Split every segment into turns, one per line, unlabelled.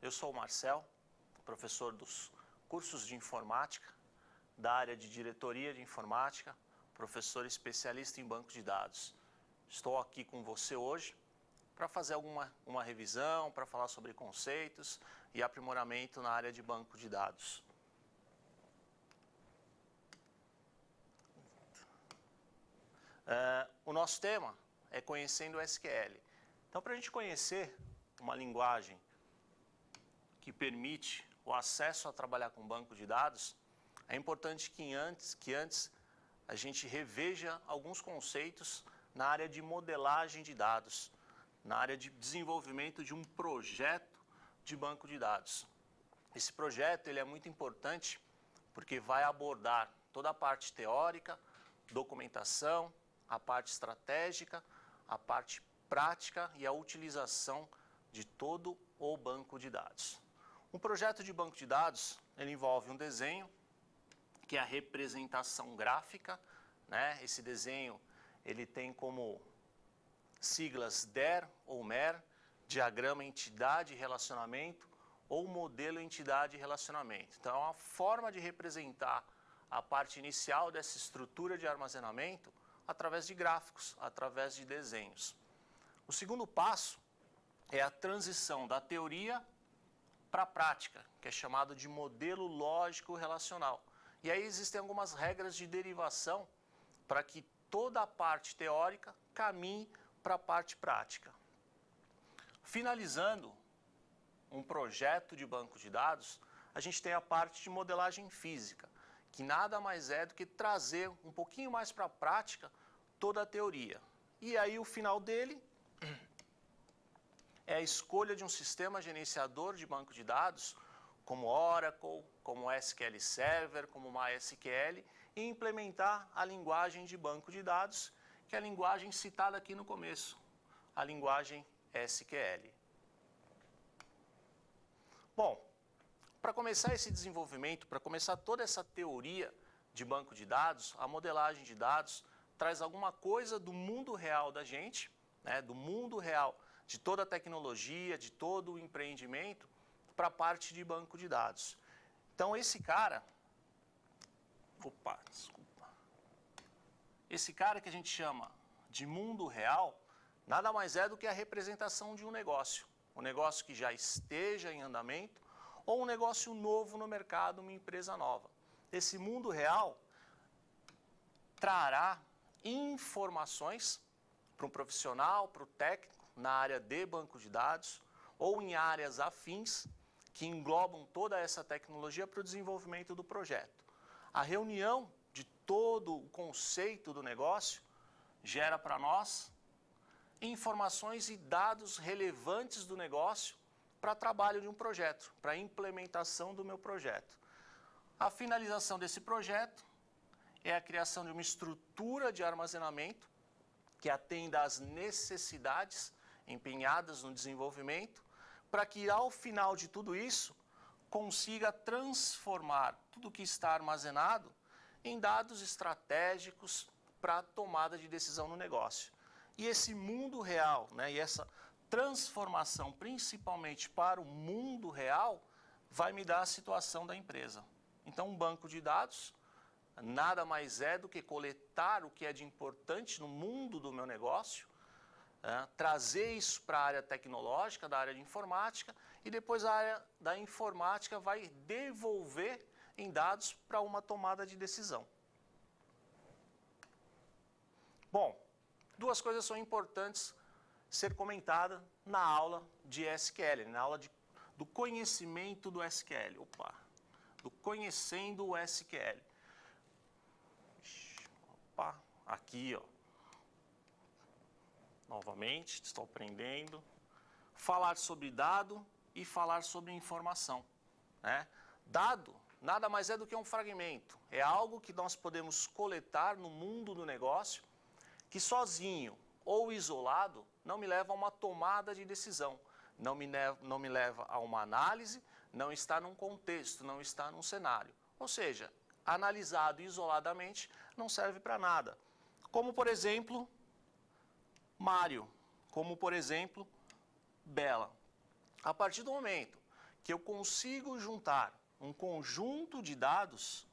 eu sou o Marcel, professor dos cursos de informática, da área de diretoria de informática, professor especialista em banco de dados. Estou aqui com você hoje para fazer uma revisão, para falar sobre conceitos e aprimoramento na área de banco de dados. O nosso tema é conhecendo o SQL. Então, para a gente conhecer uma linguagem que permite o acesso a trabalhar com banco de dados, é importante que antes a gente reveja alguns conceitos na área de modelagem de dados, na área de desenvolvimento de um projeto de banco de dados. Esse projeto ele é muito importante porque vai abordar toda a parte teórica, documentação, a parte estratégica, a parte prática e a utilização de todo o banco de dados. Um projeto de banco de dados, ele envolve um desenho, que é a representação gráfica, né? Esse desenho, ele tem como siglas DER ou MER, diagrama entidade relacionamento, ou modelo entidade relacionamento. Então, é uma forma de representar a parte inicial dessa estrutura de armazenamento através de gráficos, através de desenhos. O segundo passo é a transição da teoria para a prática, que é chamado de modelo lógico relacional. E aí existem algumas regras de derivação para que toda a parte teórica caminhe para a parte prática. Finalizando um projeto de banco de dados, a gente tem a parte de modelagem física, que nada mais é do que trazer um pouquinho mais para a prática toda a teoria. E aí o final dele é a escolha de um sistema gerenciador de banco de dados, como Oracle, como SQL Server, como MySQL, e implementar a linguagem de banco de dados, que é a linguagem citada aqui no começo, a linguagem SQL. Bom, para começar esse desenvolvimento, para começar toda essa teoria de banco de dados, a modelagem de dados traz alguma coisa do mundo real da gente, né, do mundo real de toda a tecnologia, de todo o empreendimento, para a parte de banco de dados. Então, esse cara que a gente chama de mundo real, nada mais é do que a representação de um negócio que já esteja em andamento, ou um negócio novo no mercado, uma empresa nova. Esse mundo real trará informações para um profissional, para o técnico, na área de banco de dados, ou em áreas afins, que englobam toda essa tecnologia para o desenvolvimento do projeto. A reunião de todo o conceito do negócio gera para nós informações e dados relevantes do negócio para trabalho de um projeto, para a implementação do meu projeto. A finalização desse projeto é a criação de uma estrutura de armazenamento que atenda às necessidades empenhadas no desenvolvimento, para que ao final de tudo isso consiga transformar tudo que está armazenado em dados estratégicos para a tomada de decisão no negócio. E esse mundo real, né, e essa transformação principalmente para o mundo real, vai me dar a situação da empresa. Então, um banco de dados nada mais é do que coletar o que é de importante no mundo do meu negócio, trazer isso para a área tecnológica, da área de informática, e depois a área da informática vai devolver em dados para uma tomada de decisão. Bom, duas coisas são importantes ser comentadas na aula de SQL, na aula do conhecimento do SQL. Do conhecendo o SQL. Aqui, ó. Novamente, estou aprendendo. Falar sobre dado e falar sobre informação, né? Dado nada mais é do que um fragmento. É algo que nós podemos coletar no mundo do negócio, que sozinho ou isolado não me leva a uma tomada de decisão, não me leva a uma análise, não está num contexto, não está num cenário. Ou seja, analisado isoladamente não serve para nada. Como, por exemplo, Mário, como, por exemplo, Bela. A partir do momento que eu consigo juntar um conjunto de dados,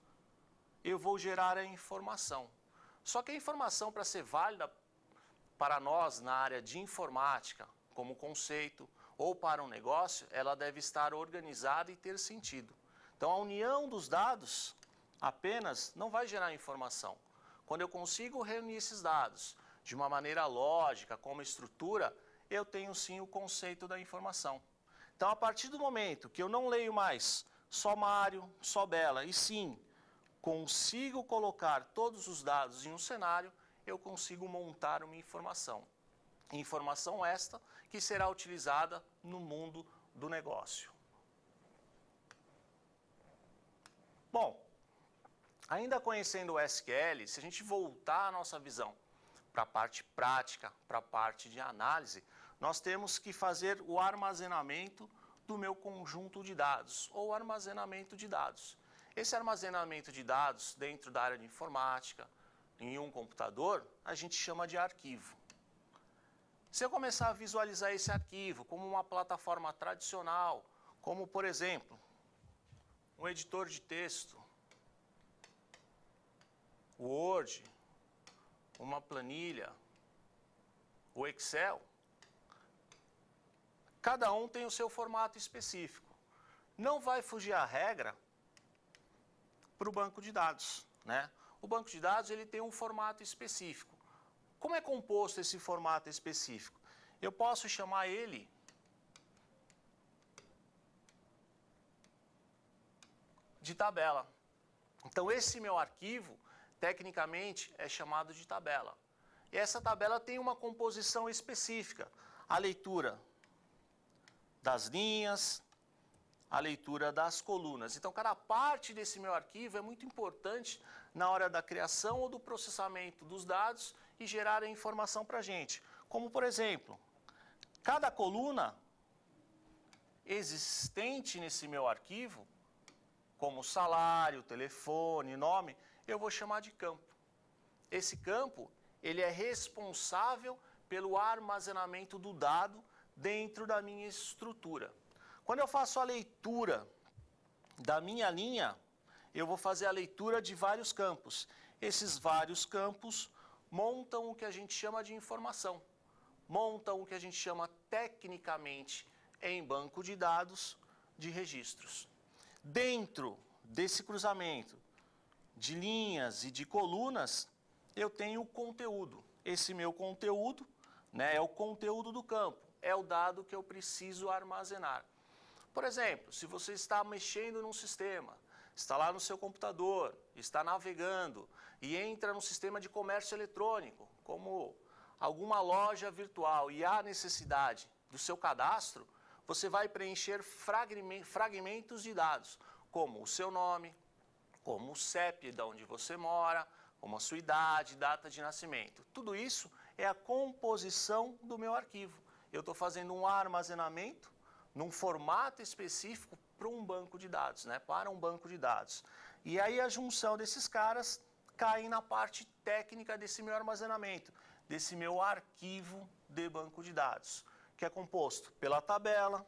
eu vou gerar a informação. Só que a informação, para ser válida para nós na área de informática, como conceito, ou para um negócio, ela deve estar organizada e ter sentido. Então, a união dos dados apenas não vai gerar informação. Quando eu consigo reunir esses dados de uma maneira lógica, com uma estrutura, eu tenho sim o conceito da informação. Então, a partir do momento que eu não leio mais só Mário, só Bela, e sim consigo colocar todos os dados em um cenário, eu consigo montar uma informação. Informação esta que será utilizada no mundo do negócio. Bom, ainda conhecendo o SQL, se a gente voltar a nossa visão para a parte prática, para a parte de análise, nós temos que fazer o armazenamento do meu conjunto de dados, ou armazenamento de dados. Esse armazenamento de dados dentro da área de informática, em um computador, a gente chama de arquivo. Se eu começar a visualizar esse arquivo como uma plataforma tradicional, como, por exemplo, um editor de texto, o Word, uma planilha, o Excel, cada um tem o seu formato específico. Não vai fugir a regra para o banco de dados, né? O banco de dados ele tem um formato específico. Como é composto esse formato específico? Eu posso chamar ele de tabela. Então, esse meu arquivo, tecnicamente, é chamado de tabela. E essa tabela tem uma composição específica. A leitura das linhas, a leitura das colunas. Então, cada parte desse meu arquivo é muito importante na hora da criação ou do processamento dos dados e gerar a informação para a gente. Como, por exemplo, cada coluna existente nesse meu arquivo, como salário, telefone, nome, eu vou chamar de campo. Esse campo, ele é responsável pelo armazenamento do dado dentro da minha estrutura. Quando eu faço a leitura da minha linha, eu vou fazer a leitura de vários campos. Esses vários campos montam o que a gente chama de informação. Montam o que a gente chama tecnicamente em banco de dados de registros. Dentro desse cruzamento de linhas e de colunas, eu tenho o conteúdo. Esse meu conteúdo, né, é o conteúdo do campo, é o dado que eu preciso armazenar. Por exemplo, se você está mexendo num sistema, está lá no seu computador, está navegando e entra no sistema de comércio eletrônico, como alguma loja virtual, e há necessidade do seu cadastro, você vai preencher fragmentos de dados, como o seu nome, como o CEP de onde você mora, como a sua idade, data de nascimento. Tudo isso é a composição do meu arquivo. Eu estou fazendo um armazenamento num formato específico para um banco de dados, né? Para um banco de dados. E aí a junção desses caras cai na parte técnica desse meu armazenamento, desse meu arquivo de banco de dados, que é composto pela tabela,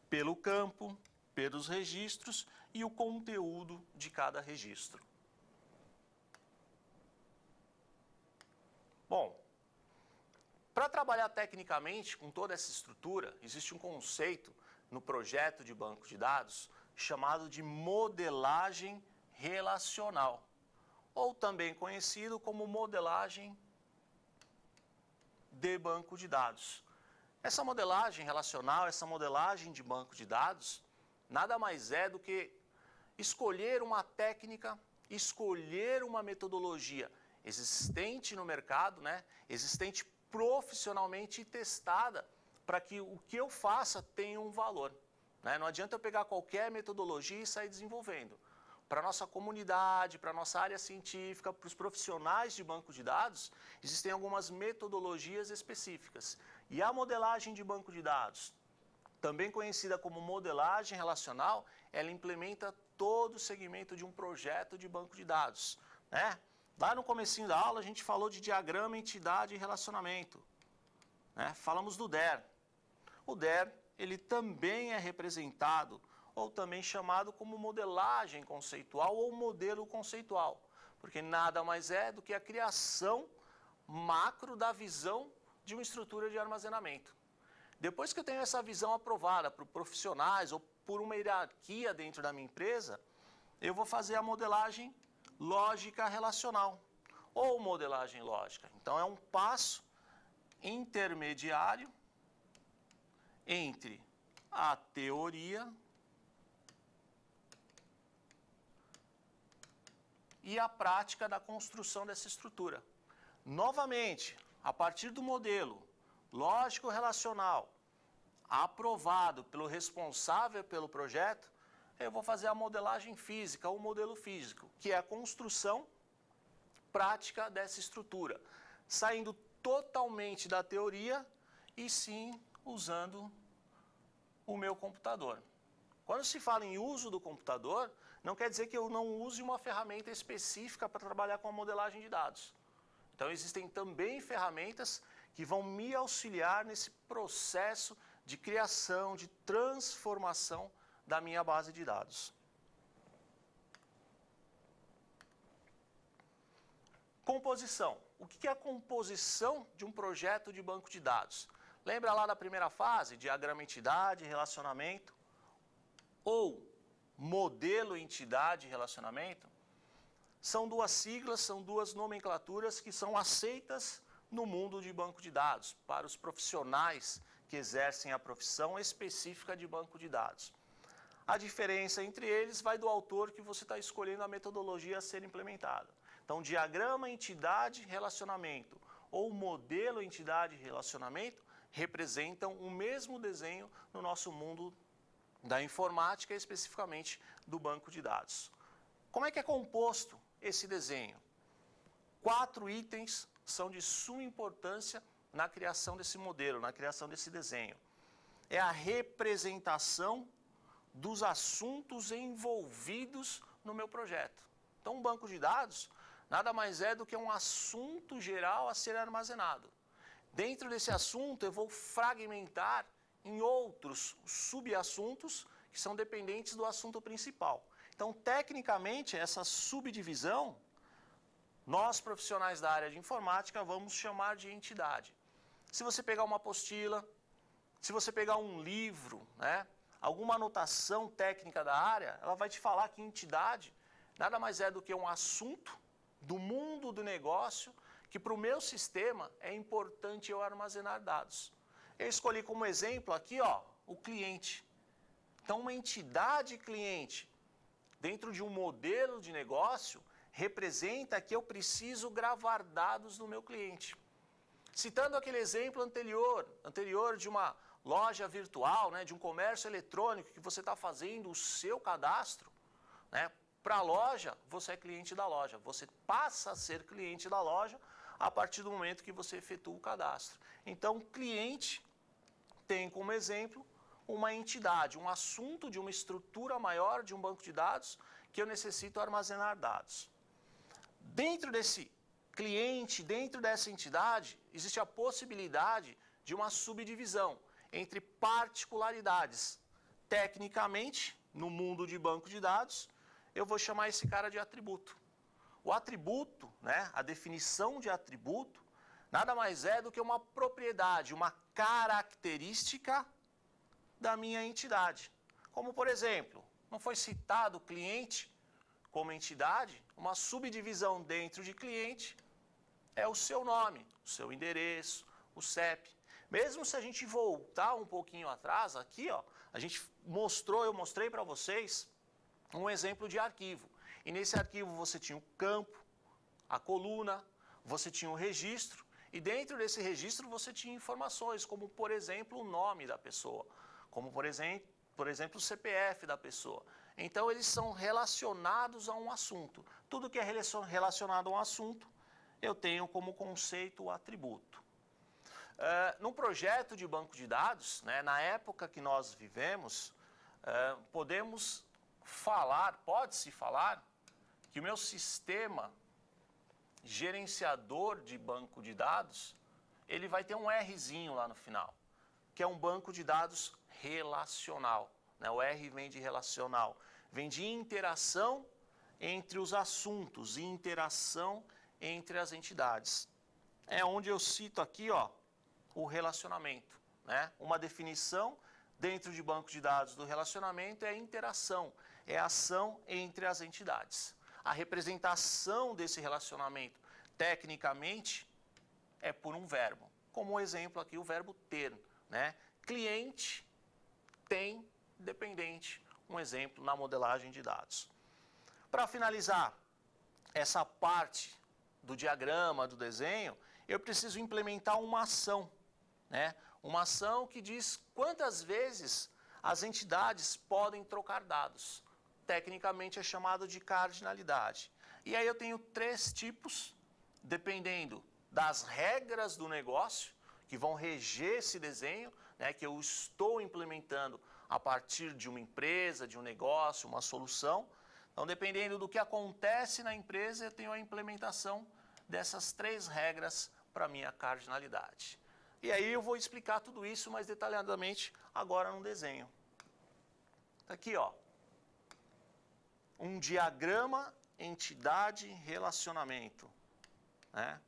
pelo campo, pelos registros e o conteúdo de cada registro. Bom, para trabalhar tecnicamente com toda essa estrutura, existe um conceito no projeto de banco de dados chamado de modelagem relacional, ou também conhecido como modelagem de banco de dados. Essa modelagem relacional, essa modelagem de banco de dados, nada mais é do que escolher uma técnica, escolher uma metodologia existente no mercado, né? Existente profissionalmente testada, para que o que eu faça tenha um valor, né? Não adianta eu pegar qualquer metodologia e sair desenvolvendo. Para a nossa comunidade, para a nossa área científica, para os profissionais de banco de dados, existem algumas metodologias específicas. E a modelagem de banco de dados, também conhecida como modelagem relacional, ela implementa todo o segmento de um projeto de banco de dados, né? Lá no comecinho da aula a gente falou de diagrama, entidade e relacionamento, né? Falamos do DER. O DER, ele também é representado, ou também chamado como modelagem conceitual ou modelo conceitual, porque nada mais é do que a criação macro da visão de uma estrutura de armazenamento. Depois que eu tenho essa visão aprovada por profissionais ou por uma hierarquia dentro da minha empresa, eu vou fazer a modelagem lógica relacional, ou modelagem lógica. Então, é um passo intermediário entre a teoria e a prática da construção dessa estrutura. Novamente, a partir do modelo lógico-relacional aprovado pelo responsável pelo projeto, eu vou fazer a modelagem física, o modelo físico, que é a construção prática dessa estrutura, saindo totalmente da teoria e sim usando o meu computador. Quando se fala em uso do computador, não quer dizer que eu não use uma ferramenta específica para trabalhar com a modelagem de dados. Então, existem também ferramentas que vão me auxiliar nesse processo de criação, de transformação da minha base de dados. Composição. O que é a composição de um projeto de banco de dados? Lembra lá da primeira fase, diagrama entidade, relacionamento, ou modelo entidade relacionamento? São duas siglas, são duas nomenclaturas que são aceitas no mundo de banco de dados, para os profissionais que exercem a profissão específica de banco de dados. A diferença entre eles vai do autor que você está escolhendo a metodologia a ser implementada. Então, diagrama entidade relacionamento ou modelo entidade relacionamento representam o mesmo desenho no nosso mundo da informática, especificamente do banco de dados. Como é que é composto esse desenho? 4 itens são de suma importância na criação desse modelo, na criação desse desenho. É a representação dos assuntos envolvidos no meu projeto. Então, um banco de dados nada mais é do que um assunto geral a ser armazenado. Dentro desse assunto, eu vou fragmentar em outros subassuntos que são dependentes do assunto principal. Então, tecnicamente, essa subdivisão, nós profissionais da área de informática vamos chamar de entidade. Se você pegar uma apostila, se você pegar um livro, né, alguma anotação técnica da área, ela vai te falar que entidade nada mais é do que um assunto do mundo do negócio que para o meu sistema é importante eu armazenar dados. Eu escolhi como exemplo aqui, ó, o cliente. Então, uma entidade cliente dentro de um modelo de negócio representa que eu preciso gravar dados do meu cliente. Citando aquele exemplo anterior de uma loja virtual, né, de um comércio eletrônico que você está fazendo o seu cadastro, né, para a loja, você é cliente da loja. Você passa a ser cliente da loja a partir do momento que você efetua o cadastro. Então, cliente tem como exemplo uma entidade, um assunto de uma estrutura maior de um banco de dados que eu necessito armazenar dados. Dentro desse cliente, dentro dessa entidade, existe a possibilidade de uma subdivisão entre particularidades. Tecnicamente, no mundo de banco de dados, eu vou chamar esse cara de atributo. O atributo, né, a definição de atributo, nada mais é do que uma propriedade, uma característica da minha entidade. Como, por exemplo, não foi citado o cliente como entidade, uma subdivisão dentro de cliente é o seu nome, o seu endereço, o CEP. Mesmo se a gente voltar um pouquinho atrás, aqui, ó, eu mostrei para vocês um exemplo de arquivo. E nesse arquivo você tinha o campo, a coluna, você tinha o registro, e dentro desse registro você tinha informações, como, por exemplo, o nome da pessoa, como, por exemplo, o CPF da pessoa. Então, eles são relacionados a um assunto. Tudo que é relacionado a um assunto, eu tenho como conceito o atributo. Num projeto de banco de dados, né, na época que nós vivemos, pode-se falar que o meu sistema gerenciador de banco de dados, ele vai ter um Rzinho lá no final, que é um banco de dados relacional, né? O R vem de relacional, vem de interação entre os assuntos, interação entre as entidades. É onde eu cito aqui, ó, o relacionamento, né? Uma definição dentro de banco de dados do relacionamento é interação, é ação entre as entidades. A representação desse relacionamento, tecnicamente, é por um verbo. Como um exemplo aqui, o verbo ter, né? Cliente, tem, dependente, um exemplo na modelagem de dados. Para finalizar essa parte do diagrama, do desenho, eu preciso implementar uma ação, né? Uma ação que diz quantas vezes as entidades podem trocar dados. Tecnicamente é chamado de cardinalidade. E aí eu tenho 3 tipos, dependendo das regras do negócio, que vão reger esse desenho, né, que eu estou implementando a partir de uma empresa, de um negócio, uma solução. Então, dependendo do que acontece na empresa, eu tenho a implementação dessas 3 regras para a minha cardinalidade. E aí eu vou explicar tudo isso mais detalhadamente agora no desenho. Tá aqui, ó. Um diagrama, entidade, relacionamento, né?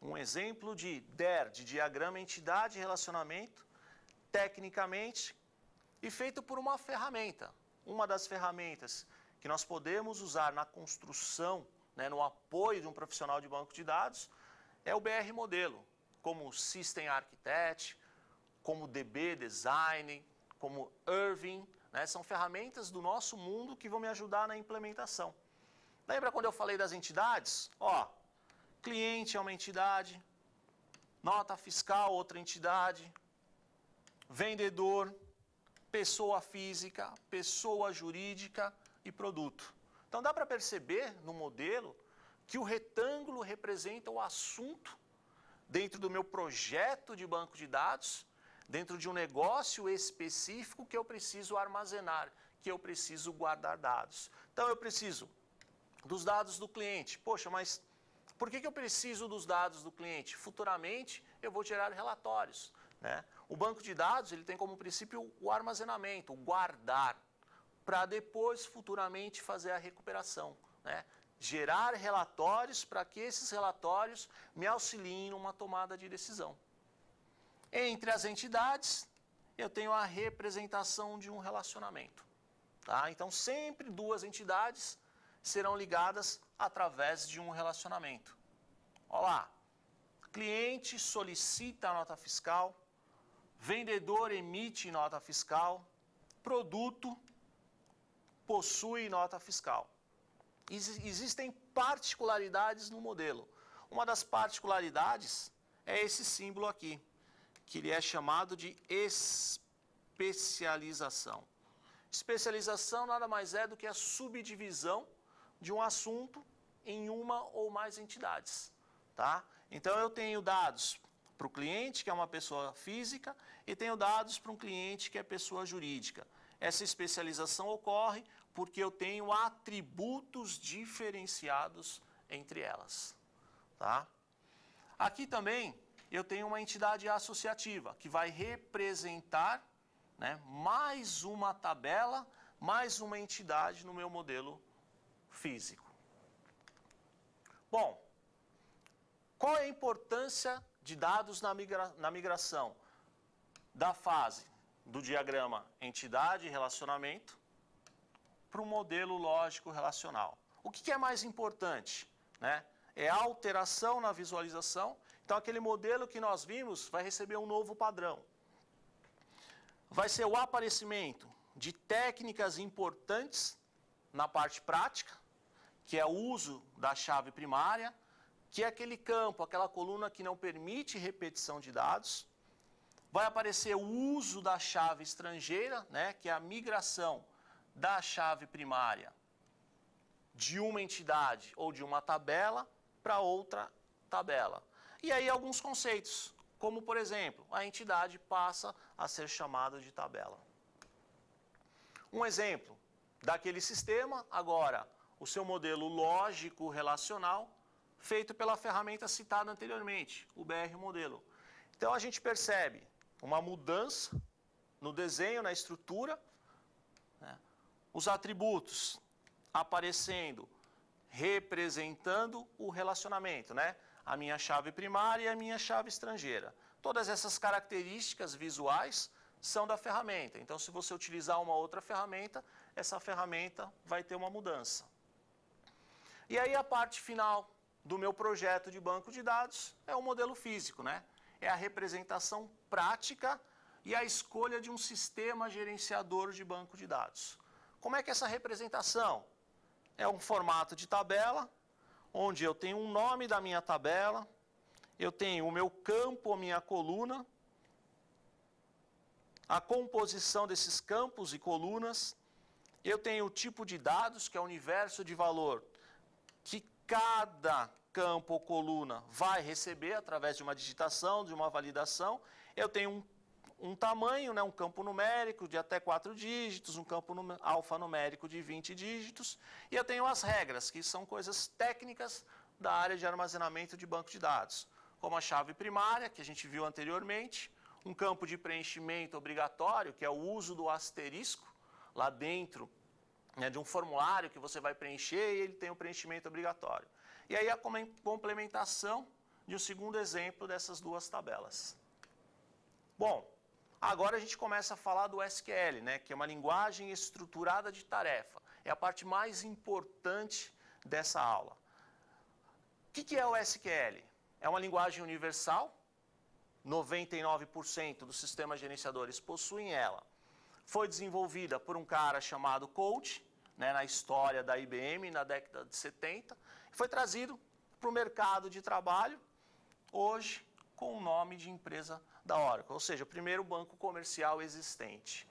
Um exemplo de DER, de diagrama, entidade, relacionamento, tecnicamente, e feito por uma ferramenta. Uma das ferramentas que nós podemos usar na construção, né, no apoio de um profissional de banco de dados, é o BR Modelo, como System Architect, como DB Design, como Irving, né, são ferramentas do nosso mundo que vão me ajudar na implementação. Lembra quando eu falei das entidades? Ó, cliente é uma entidade, nota fiscal, outra entidade, vendedor, pessoa física, pessoa jurídica e produto. Então dá para perceber no modelo que o retângulo representa o assunto dentro do meu projeto de banco de dados, dentro de um negócio específico que eu preciso armazenar, que eu preciso guardar dados. Então eu preciso dos dados do cliente. Poxa, mas por que eu preciso dos dados do cliente? Futuramente eu vou gerar relatórios, né? O banco de dados ele tem como princípio o armazenamento, o guardar, para depois futuramente fazer a recuperação, né? Gerar relatórios para que esses relatórios me auxiliem numa tomada de decisão. Entre as entidades, eu tenho a representação de um relacionamento, tá? Então sempre 2 entidades serão ligadas através de um relacionamento. Olha lá, cliente solicita a nota fiscal, vendedor emite nota fiscal, produto possui nota fiscal. Existem particularidades no modelo. Uma das particularidades é esse símbolo aqui, que ele é chamado de especialização. Especialização nada mais é do que a subdivisão de um assunto em uma ou mais entidades, tá? Então eu tenho dados para o cliente, que é uma pessoa física, e tenho dados para um cliente que é pessoa jurídica. Essa especialização ocorre porque eu tenho atributos diferenciados entre elas, tá? Aqui também eu tenho uma entidade associativa que vai representar, né, mais uma tabela, mais uma entidade no meu modelo físico. Bom, qual é a importância de dados na migração da fase do diagrama entidade e relacionamento para o modelo lógico relacional? O que é mais importante, né? É a alteração na visualização. Então, aquele modelo que nós vimos vai receber um novo padrão. Vai ser o aparecimento de técnicas importantes na parte prática, que é o uso da chave primária, que é aquele campo, aquela coluna que não permite repetição de dados. Vai aparecer o uso da chave estrangeira, né, que é a migração da chave primária de uma entidade ou de uma tabela para outra tabela. E aí alguns conceitos, como por exemplo, a entidade passa a ser chamada de tabela. Um exemplo daquele sistema, agora, o seu modelo lógico relacional, feito pela ferramenta citada anteriormente, o BR Modelo. Então a gente percebe uma mudança no desenho, na estrutura, né? Os atributos aparecendo, representando o relacionamento, né? A minha chave primária e a minha chave estrangeira. Todas essas características visuais são da ferramenta. Então, se você utilizar uma outra ferramenta, essa ferramenta vai ter uma mudança. E aí a parte final do meu projeto de banco de dados é o modelo físico, né? É a representação prática e a escolha de um sistema gerenciador de banco de dados. Como é que é essa representação? É um formato de tabela, onde eu tenho um nome da minha tabela, eu tenho o meu campo, a minha coluna, a composição desses campos e colunas, eu tenho o tipo de dados, que é o universo de valor, que cada campo ou coluna vai receber através de uma digitação, de uma validação. Eu tenho um tamanho, né, um campo numérico de até 4 dígitos, um campo alfanumérico de 20 dígitos, e eu tenho as regras, que são coisas técnicas da área de armazenamento de banco de dados, como a chave primária, que a gente viu anteriormente, um campo de preenchimento obrigatório, que é o uso do asterisco, lá dentro, né, de um formulário que você vai preencher e ele tem o preenchimento obrigatório. E aí a complementação de um segundo exemplo dessas duas tabelas. Bom, agora a gente começa a falar do SQL, né, que é uma linguagem estruturada de tarefa. É a parte mais importante dessa aula. O que é o SQL? É uma linguagem universal, 99% dos sistemas gerenciadores possuem ela. Foi desenvolvida por um cara chamado Coach, né, na história da IBM, na década de 70, e foi trazido para o mercado de trabalho, hoje, com o nome de empresa da Oracle, ou seja, o primeiro banco comercial existente.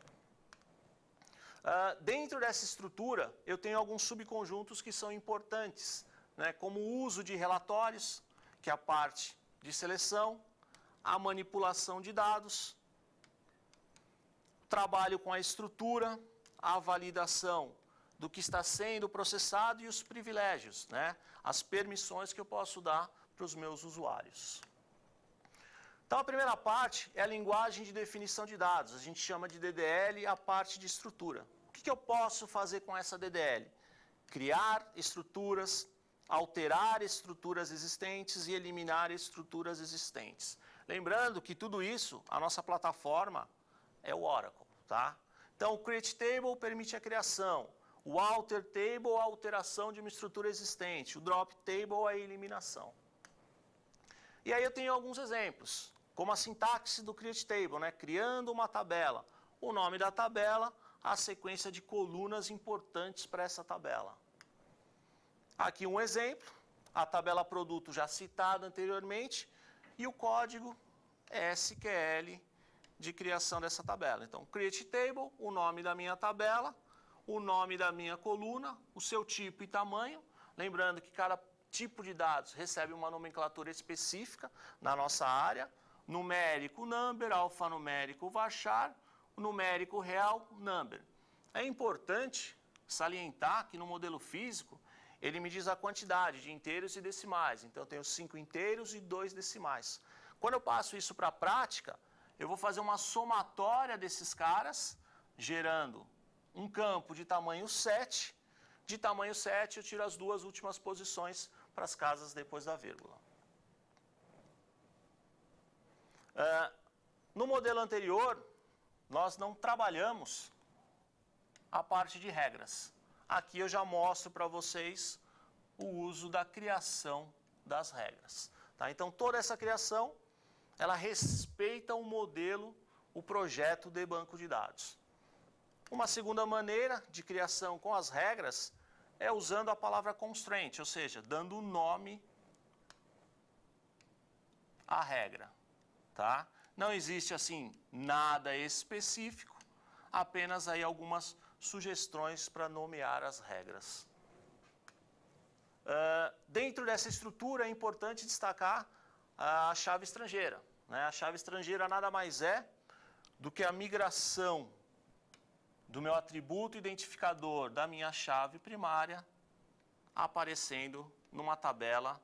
Dentro dessa estrutura, eu tenho alguns subconjuntos que são importantes, né, como o uso de relatórios, que é a parte de seleção, a manipulação de dados, trabalho com a estrutura, a validação do que está sendo processado e os privilégios, né, as permissões que eu posso dar para os meus usuários. Então, a primeira parte é a linguagem de definição de dados. A gente chama de DDL a parte de estrutura. O que eu posso fazer com essa DDL? Criar estruturas, alterar estruturas existentes e eliminar estruturas existentes. Lembrando que tudo isso, a nossa plataforma é o Oracle, tá? Então, o Create Table permite a criação. O Alter Table, a alteração de uma estrutura existente. O Drop Table, a eliminação. E aí eu tenho alguns exemplos, como a sintaxe do Create Table, né? Criando uma tabela. O nome da tabela, a sequência de colunas importantes para essa tabela. Aqui um exemplo, a tabela produto já citada anteriormente, e o código SQL de criação dessa tabela. Então, Create Table, o nome da minha tabela, o nome da minha coluna, o seu tipo e tamanho. Lembrando que cada tipo de dados recebe uma nomenclatura específica na nossa área. Numérico, number, alfanumérico, varchar, numérico real, number. É importante salientar que no modelo físico, ele me diz a quantidade de inteiros e decimais. Então, eu tenho 5 inteiros e 2 decimais. Quando eu passo isso para a prática, eu vou fazer uma somatória desses caras, gerando um campo de tamanho 7. De tamanho 7, eu tiro as duas últimas posições para as casas depois da vírgula. No modelo anterior, nós não trabalhamos a parte de regras. Aqui eu já mostro para vocês o uso da criação das regras. Tá? Então, toda essa criação, ela respeita o modelo, o projeto de banco de dados. Uma segunda maneira de criação com as regras é usando a palavra constraint, ou seja, dando nome à regra. Tá? Não existe, assim, nada específico, apenas aí algumas sugestões para nomear as regras. Dentro dessa estrutura é importante destacar a chave estrangeira. Né? A chave estrangeira nada mais é do que a migração do meu atributo identificador da minha chave primária aparecendo numa tabela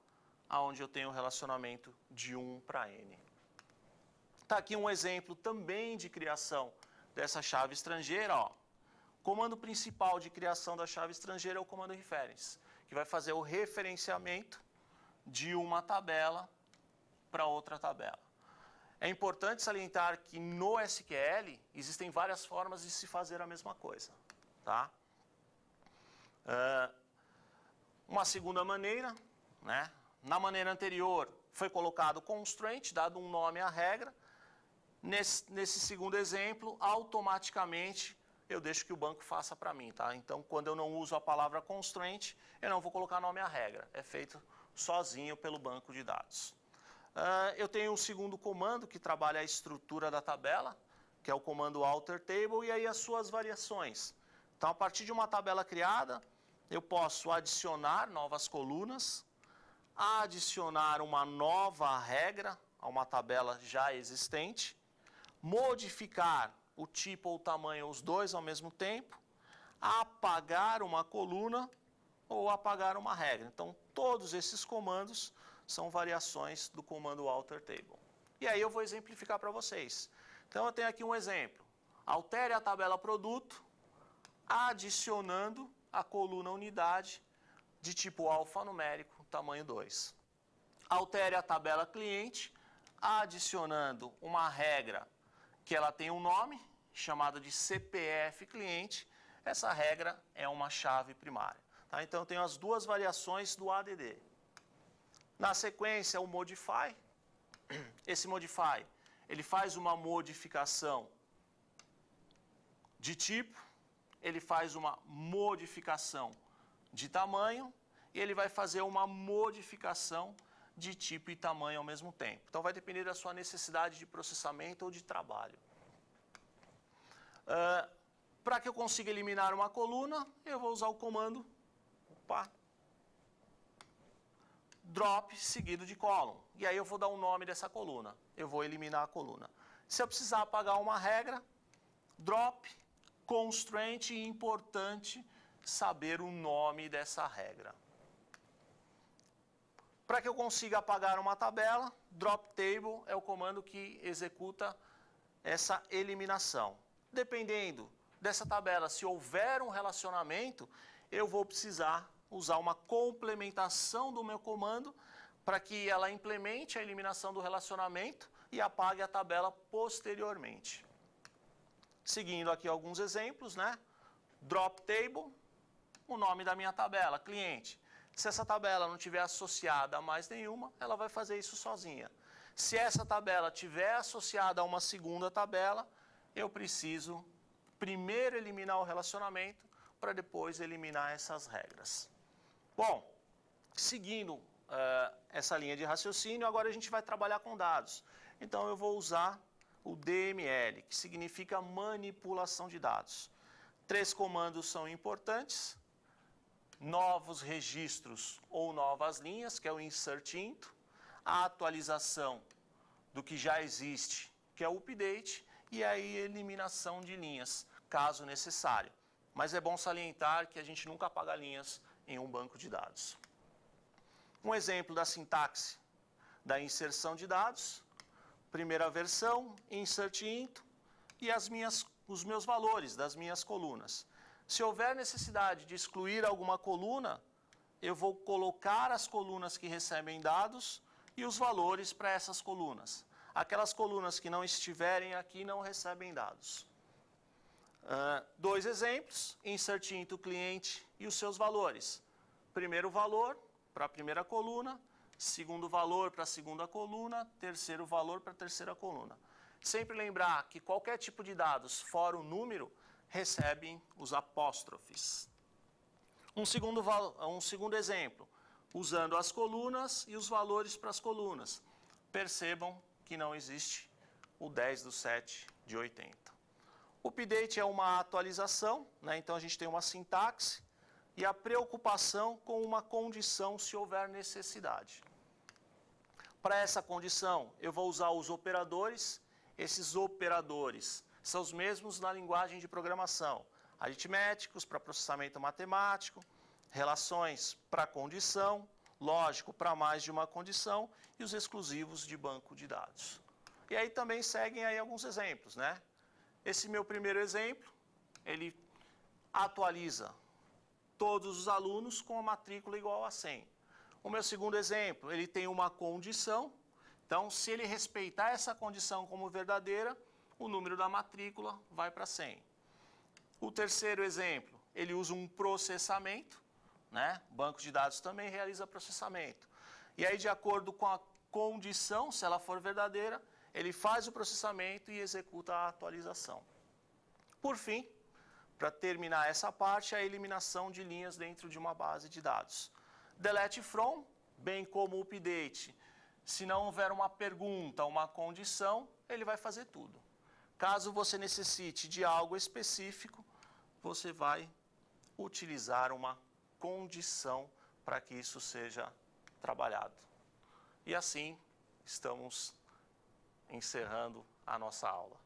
onde eu tenho um relacionamento de 1 para n. Está aqui um exemplo também de criação dessa chave estrangeira, ó, o comando principal de criação da chave estrangeira é o comando reference, que vai fazer o referenciamento de uma tabela para outra tabela. É importante salientar que no SQL existem várias formas de se fazer a mesma coisa, tá? Uma segunda maneira, né? Na maneira anterior foi colocado constraint, dado um nome à regra. Nesse segundo exemplo, automaticamente eu deixo que o banco faça para mim, tá? Então, quando eu não uso a palavra constraint, eu não vou colocar nome à regra. É feito sozinho pelo banco de dados. Eu tenho um segundo comando que trabalha a estrutura da tabela, que é o comando alter table, e aí as suas variações. Então, a partir de uma tabela criada, eu posso adicionar novas colunas, adicionar uma nova regra a uma tabela já existente, modificar o tipo ou o tamanho, os dois ao mesmo tempo, apagar uma coluna ou apagar uma regra. Então, todos esses comandos são variações do comando alter table. E aí eu vou exemplificar para vocês. Então, eu tenho aqui um exemplo. Altere a tabela produto, adicionando a coluna unidade de tipo alfanumérico, tamanho 2. Altere a tabela cliente, adicionando uma regra que ela tem um nome, chamada de CPF cliente. Essa regra é uma chave primária. Tá? Então, eu tenho as duas variações do ADD. Na sequência, o modify. Esse modify, ele faz uma modificação de tipo, ele faz uma modificação de tamanho, e ele vai fazer uma modificação de tipo e tamanho ao mesmo tempo. Então, vai depender da sua necessidade de processamento ou de trabalho. Para que eu consiga eliminar uma coluna, eu vou usar o comando drop seguido de column. E aí eu vou dar o nome dessa coluna. Eu vou eliminar a coluna. Se eu precisar apagar uma regra, drop constraint, e importante saber o nome dessa regra. Para que eu consiga apagar uma tabela, drop table é o comando que executa essa eliminação. Dependendo dessa tabela, se houver um relacionamento, eu vou precisar usar uma complementação do meu comando para que ela implemente a eliminação do relacionamento e apague a tabela posteriormente. Seguindo aqui alguns exemplos, né? Drop table, o nome da minha tabela, cliente. Se essa tabela não estiver associada a mais nenhuma, ela vai fazer isso sozinha. Se essa tabela estiver associada a uma segunda tabela, eu preciso primeiro eliminar o relacionamento para depois eliminar essas regras. Bom, seguindo essa linha de raciocínio, agora a gente vai trabalhar com dados. Então, eu vou usar o DML, que significa manipulação de dados. 3 comandos são importantes. Novos registros ou novas linhas, que é o insert into. A atualização do que já existe, que é o update. E aí, eliminação de linhas, caso necessário. Mas é bom salientar que a gente nunca apaga linhas em um banco de dados. Um exemplo da sintaxe da inserção de dados. Primeira versão, insert into, e os meus valores das minhas colunas. Se houver necessidade de excluir alguma coluna, eu vou colocar as colunas que recebem dados e os valores para essas colunas. Aquelas colunas que não estiverem aqui não recebem dados. 2 exemplos, insert into cliente e os seus valores. Primeiro valor para a primeira coluna, segundo valor para a segunda coluna, terceiro valor para a terceira coluna. Sempre lembrar que qualquer tipo de dados, fora o número, recebem os apóstrofes. Um segundo exemplo, usando as colunas e os valores para as colunas. Percebam que não existe o 10/7 de 80. O update é uma atualização, né? Então a gente tem uma sintaxe e a preocupação com uma condição se houver necessidade. Para essa condição, eu vou usar os operadores. Esses operadores são os mesmos na linguagem de programação. Aritméticos para processamento matemático, relações para condição, lógico para mais de uma condição e os exclusivos de banco de dados. E aí também seguem aí alguns exemplos, né? Esse meu primeiro exemplo, ele atualiza todos os alunos com a matrícula igual a 100. O meu segundo exemplo, ele tem uma condição. Então, se ele respeitar essa condição como verdadeira, o número da matrícula vai para 100. O terceiro exemplo, ele usa um processamento, né? O banco de dados também realiza processamento. E aí, de acordo com a condição, se ela for verdadeira, ele faz o processamento e executa a atualização. Por fim, para terminar essa parte, a eliminação de linhas dentro de uma base de dados. Delete from, bem como update. Se não houver uma pergunta, uma condição, ele vai fazer tudo. Caso você necessite de algo específico, você vai utilizar uma condição para que isso seja trabalhado. E assim, estamos encerrando a nossa aula.